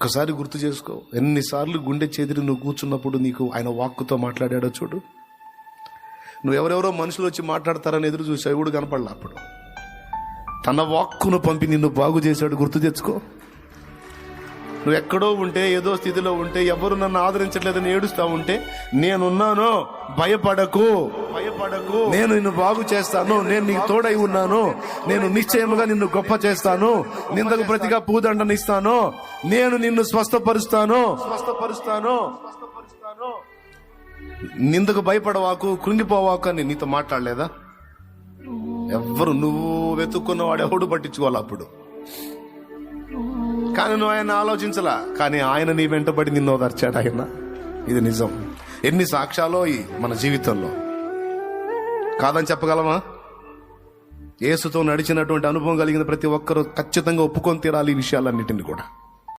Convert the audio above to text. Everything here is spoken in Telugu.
ఒక్కసారి గుర్తు చేసుకో, ఎన్నిసార్లు గుండె చెదిరి నువ్వు కూర్చున్నప్పుడు నీకు ఆయన వాక్కుతో మాట్లాడాడో చూడు. నువ్వు ఎవరెవరో మనుషులు వచ్చి మాట్లాడతారని ఎదురు చూసావు, ఎవడు కనపడలే. అప్పుడు తన వాక్కును పంపి నిన్ను బాగు చేశాడు. గుర్తు తెచ్చుకో. నువ్వు ఎక్కడో ఉంటే, ఏదో స్థితిలో ఉంటే, ఎవరు నన్ను ఆదరించట్లేదని ఏడుస్తా ఉంటే, నేనున్నాను, భయపడకు, భయపడకు, నేను నిన్ను బాగు చేస్తాను, నేను నీకు తోడై ఉన్నాను, నేను నిశ్చయముగా నిన్ను గొప్ప చేస్తాను, నిందకు ప్రతిగా పూదండను ఇస్తాను, నేను నిన్ను స్వస్థపరుస్తాను. నిందకు భయపడవాకు, కృంగిపోవాకు అని నీతో మాట్లాడలేదా? ఎవ్వరు, నువ్వు వెతుక్కున్న వాడు ఎవడు పట్టించుకోవాలి అప్పుడు. కానీ నువ్వు ఆయన ఆలోచించలా, కానీ ఆయన నీ వెంటబడి నిన్ను ఓదార్చాడు ఆయన. ఇది నిజం. ఎన్ని సాక్ష్యాలో మన జీవితంలో, కాదని చెప్పగలమా? యేసుతో నడిచినటువంటి అనుభవం కలిగిన ప్రతి ఒక్కరూ ఖచ్చితంగా ఒప్పుకొని తీరాలి ఈ విషయాలన్నిటిని కూడా.